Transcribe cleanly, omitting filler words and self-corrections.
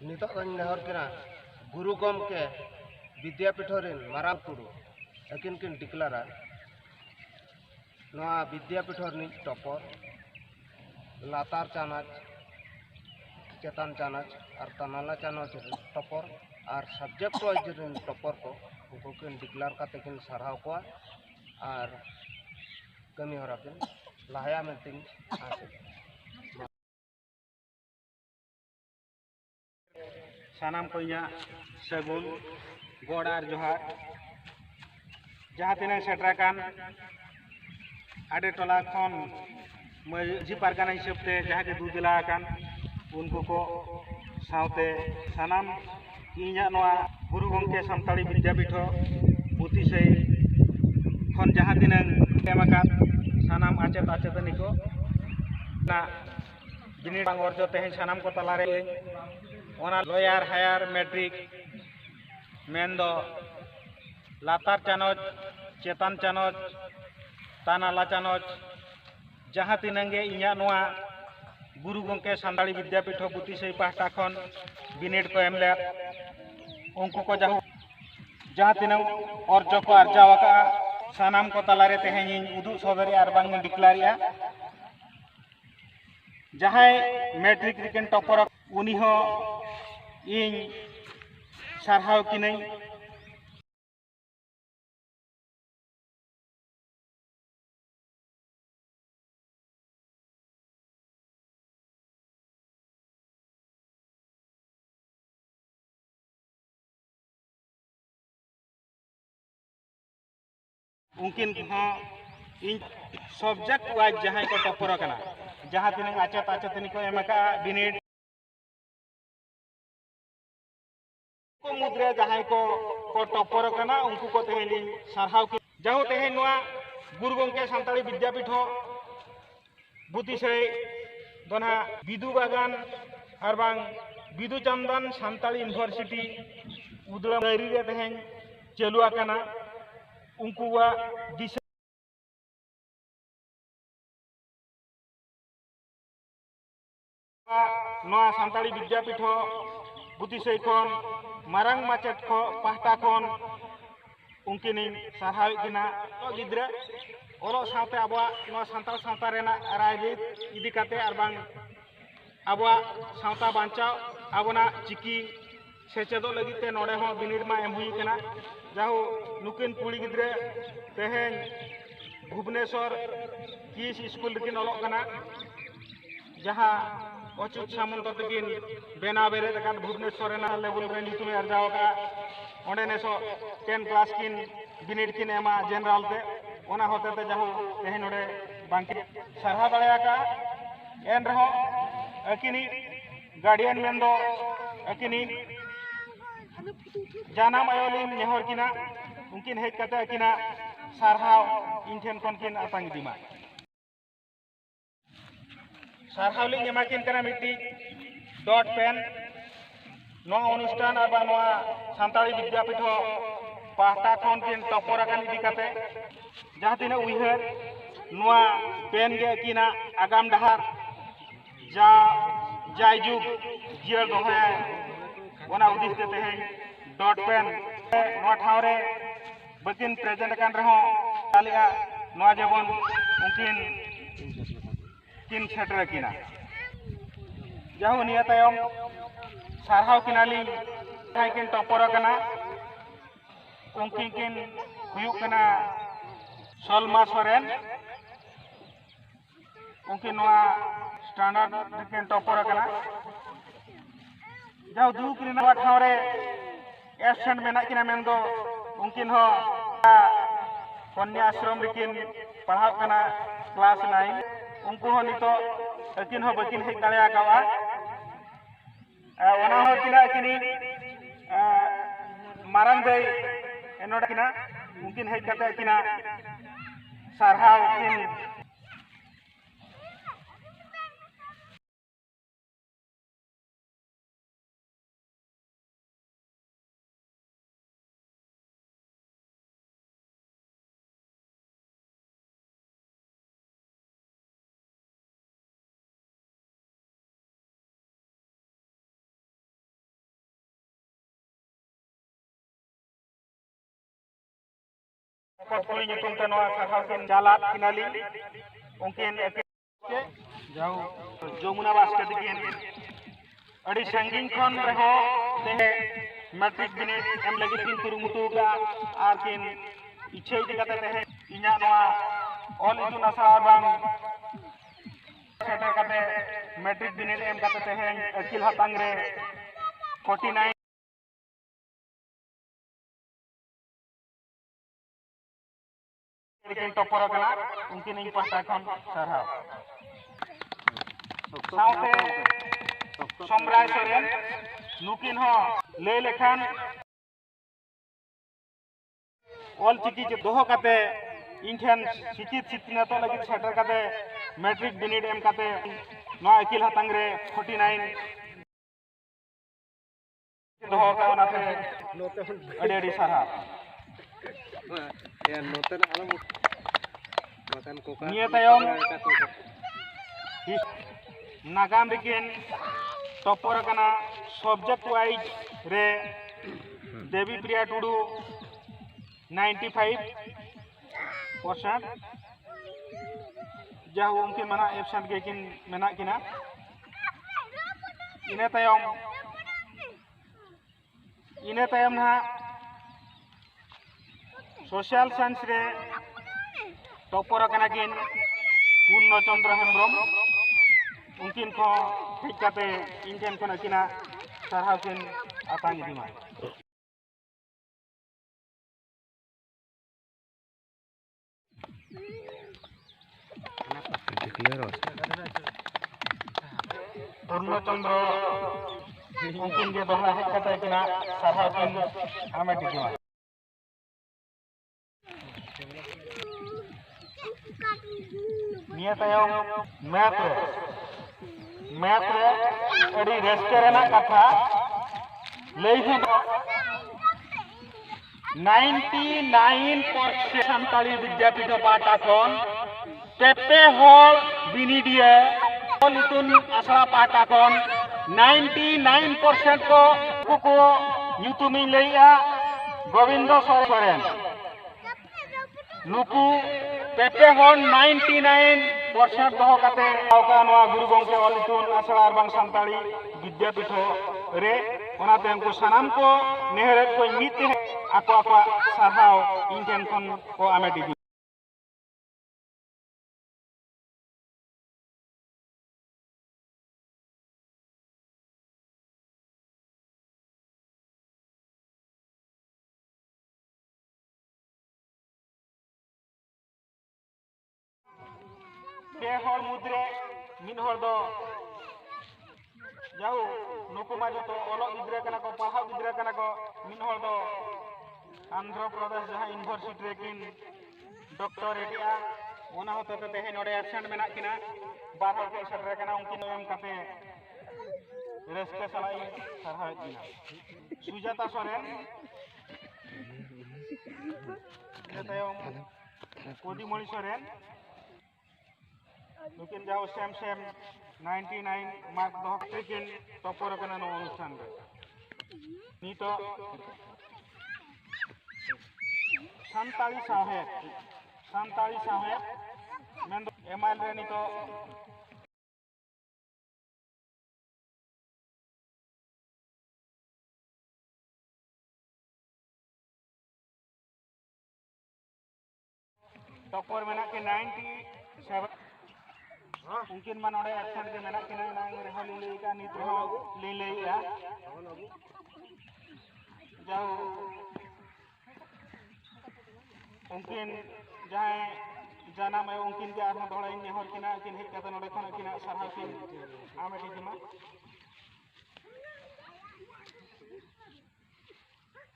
नितोग नेहर किना गुरु गमके विद्यापीठ rain Marang Tudu akin किन डिक्लारा नवा विद्यापीठ रिन टॉपर लातार चानाच चेतान चानाच और तनाला चानाच टॉपर और सब्जेक्ट वाइज रिन टॉपर को उनको किन डिक्लार काते किन सरहाव को और कमी हो रहा किन लाया में तिन सानाम को सगुन गोड़ार जोहार जहाँ तीन सेटराकान आडे टोला खन मांझी पारगाना हिसाबते जहाँ के दुदिला उनको को सावते सानाम इन्या नवा गुरु गंके सानताड़ी विद्यापीठ पुतिसई खन जहाँ तीन एमाकात सानाम आचेत आचेतनी को ना बिनिड बांग अर्जो तेहें सानाम को तलारे ओना लॉयर हायर मैट्रिक मेंदो लातार चानोच चेतान चानोच तानाला चानोच जहाँ तीनंगे इन्या नोआ गुरु गंके सानताड़ी विद्यापीठ पुतिसई पाहटा खन बिनिड को एमले उनको को जहाँ तीनंग अर्जो को अर्जावाका सानाम को तलारे तेहें उदू सदरी और बांग डिक्लारिया जहाँ मैट्रिक रिकेन टॉपर उनी हो इन सारहाव की नहीं उनकिन इन सब्जेक्ट वाइज जहाँ को टॉपर करना जहाँ तीन आचत आचतनी को एमका बिनिड को मुद्रे जहाँ को टॉपर करना उनको को तेहेली सारहाव की जहाँ तेहें नोआ गुरु गंके सानताड़ी विद्यापीठ बुतिसई दोना बिदु बागान और बांग बिदु चंदन सानताड़ी यूनिवर्सिटी उदला डायरी रे तेहें चलुआ करना उनको दिशा नोआ सानताड़ी विद्यापीठ बुतिसई खन मारांग माचेत को पाहटा खन उनकिन सारहाव किना गिद्रे ओलो साथे आबवा नोआ सानताल सावता रेना राजनीति इदी काते और बांग आबवा सावता बांचाव आबोना चिकी सेचेदो लगिते नोडे हो बिनिड मा एम हुई केना जाहो नुकिन कुड़ी गिद्रे तेहें भुवनेश्वर किस स्कूल रिकिन ओलोग कना जहाँ अचुत सामंत तकिन बेना बेरे तकान भुवनेश्वर लेवल रे नीतुमे अर्जाव का ओंडे नेसो 10 क्लास किन बिनिड किन एमा जनरल ते ओना होते ते जाहो तेहें नोडे बांकी सरहा दाड़ेया का एन रहो अकिनी गार्डियन मेंदो अकिनी जानाम आयोलिन नेहर किना उनकिन हेज कते किना सारहाव इनठेन खन किन आतांग दिमा सारहाव लिंग एमाकिन कना मिट्टी डॉट पेन नोआ अनुष्ठान और नोआ सानताड़ी विद्यापीठ पाहटा खन किन टॉपर आकान इदी काते जहाँ तीन उइहर नोआ पेन गे किना आगाम डहार जा जायजुग जियर दोहया ओना उद्देश्य ते तेहें डॉट पेन नोआ ठावरे बकिन प्रेजेंट कान रहो तालिया नोआ जेबन उनकिन किन सेटर किना जाहो निया तायम सारहाव किनाली जहाँ किन टॉपर कना उनकिन किन हुयुग कना सलमा सोरेन उनकिन नोआ स्टैंडर्ड किन टॉपर कना जाओ दुक रिना ठावरे एबसेंट मेना किना मेंदो उनकिन हो कन्या आश्रम रिकिन पढ़ाव कना क्लास 9 उनको हो नितो अकिन हो बकिन हेज दाड़ेया कावा ओना हो किना किनी मारांग दई एनोड किना उनकिन हेज कते किना सारहाव किन ᱥᱚᱯᱚᱛ ᱠᱩᱲᱤ ᱧᱩᱛᱩᱢ ᱛᱮ ᱱᱚᱣᱟ ᱥᱟᱨᱦᱟᱣ ᱠᱤᱱ ᱪᱟᱞᱟᱫ ᱠᱤᱱᱟᱞᱤᱧ ᱩᱱᱠᱤᱱ ᱡᱟᱣ ᱡᱚᱢᱩᱱᱟ ᱵᱟᱥᱠᱮ ᱛᱟᱹᱠᱤᱱ ᱟᱹᱰᱤ ᱥᱟᱺᱜᱤᱧ ᱠᱷᱚᱱ ᱨᱮᱦᱚᱸ ᱛᱮᱦᱮᱧ ᱢᱮᱴᱨᱤᱠ ᱵᱤᱱᱤᱰ ᱮᱢ ᱞᱟᱹᱜᱤᱫ ᱠᱤᱱ ᱠᱩᱨᱩᱢᱩᱴᱩ ᱟᱠᱟᱫᱼᱟ ᱟᱨ ᱠᱤᱱ ᱤᱪᱪᱷᱟᱹ ᱤᱫᱤ ᱠᱟᱛᱮ ᱛᱮᱦᱮᱧ ᱤᱧᱟᱹᱜ ᱱᱚᱣᱟ ᱚᱞ ᱤᱛᱩᱱ ᱟᱥᱲᱟ ᱵᱟᱝ ᱥᱮᱴᱮᱨ ᱠᱟᱛᱮ ᱢᱮᱴᱨᱤᱠ ᱵᱤᱱᱤᱰ ᱮᱢ ᱠᱟᱛᱮ ᱛᱮᱦᱮᱧ ᱟᱹᱠᱤᱞ ᱦᱟᱛᱟᱝ ᱨᱮ 49 ᱠᱤᱱ ᱴᱚᱯᱚᱨ ᱟᱠᱟᱱᱟ ᱩᱱᱠᱤᱱ ᱤᱧ ᱯᱟᱦᱴᱟ ᱠᱷᱚᱱ ᱥᱟᱨᱦᱟᱣ ᱥᱟᱶᱛᱮ ᱥᱚᱢᱨᱟᱭ ᱥᱚᱨᱮᱱ ᱱᱩᱠᱤᱱ ᱦᱚᱸ ᱞᱟᱹᱭ ᱞᱮᱠᱷᱟᱱ ᱚᱞᱪᱤᱠᱤ ᱫᱚᱦᱚ ᱠᱟᱛᱮ ᱤᱧ ᱴᱷᱮᱱ ᱥᱤᱠᱷᱤᱛ ᱥᱤᱠᱷᱱᱟᱹᱛᱚᱜ ᱞᱟᱹᱜᱤᱫ ᱥᱮᱴᱮᱨ ᱠᱟᱛᱮ ᱢᱮᱴᱨᱤᱠ ᱵᱤᱱᱤᱰ ᱮᱢ ᱠᱟᱛᱮ ᱱᱚᱣᱟ ᱟᱹᱠᱤᱞ ᱦᱟᱛᱟᱝ ᱨᱮ 49 ᱫᱚᱦᱚ ᱠᱟᱜ ᱚᱱᱟᱛᱮ ᱟᱹᱰᱤ ᱟᱹᱰᱤ ᱥᱟᱨᱦᱟᱣ ᱱᱤᱭᱟᱹ ᱛᱟᱭᱚᱢ नागाम रेकिन टॉपर करना सब्जेक्ट वाइज रे देवी प्रिया टुडू 95% जहाँ उनके मना एब्सेंट के किन मेना किना इने तायम ना सोशल साइंस रे टॉपर करना किन पूर्ण चंद्र हेम्ब्रम उनकिन को ठीक करते इनकेन को नकिना सारहाव किन आतांग दिमा पूर्ण चंद्र उनकिन के दोहरा हेक करते किना सारहाव किन आमे दिमा निया तायम मैथ रे अड़ी रेस्टोरेंट कथा लई 99% सानताली विद्यापीठ पाटा खन पेपे हल बिनिडिया इतुन आसरा पाटा खन 99% को ᱧᱩᱛᱩᱢᱤᱧ ᱞᱟᱹᱭᱟ गोविंद सोरेन नुकु पेपे हन 99% दो कते गुरु गंके ऑल इतुन आसड़ा और बांग सानताली विद्यापीठ रे ओनाते उनको सानाम को नेहरे को मिते आको आको सारहाव इनकेन खन को आमेटी पेहर मुद्रे मिनहर दो जाऊ नुकु माजो तो ओलो गिद्रे कना को पढ़ाव गिद्रे कना को मिनहर दो आंध्र प्रदेश जहां यूनिवर्सिटी रे किन डॉक्टर एडिया ओना होते ते हे नोडे एब्सेंट मेना किना बार हर के सेटर कना उनकिन एम काते रेस्के सलाई सरहाय दिना सुजाता सोरेन नेतायम कोदिमणि सोरेन लेकिन जाओ सेम 99 मार्क दो लेकिन टॉपर कना नो अनुष्ठान रे नीतो सानताली साहेब मेन एमएल रे नीतो टॉपर मेना के 97 उनकिन मन ओडे एब्सेंट के मेना किना नांग रे हली ले का नीत हो ले या जाओ उनकिन जाय जाना में उनकिन के आत्मा धोड़ा इन नेहर किना किन हेक कतन ओडे खना किना सरहा किन आमे दिमा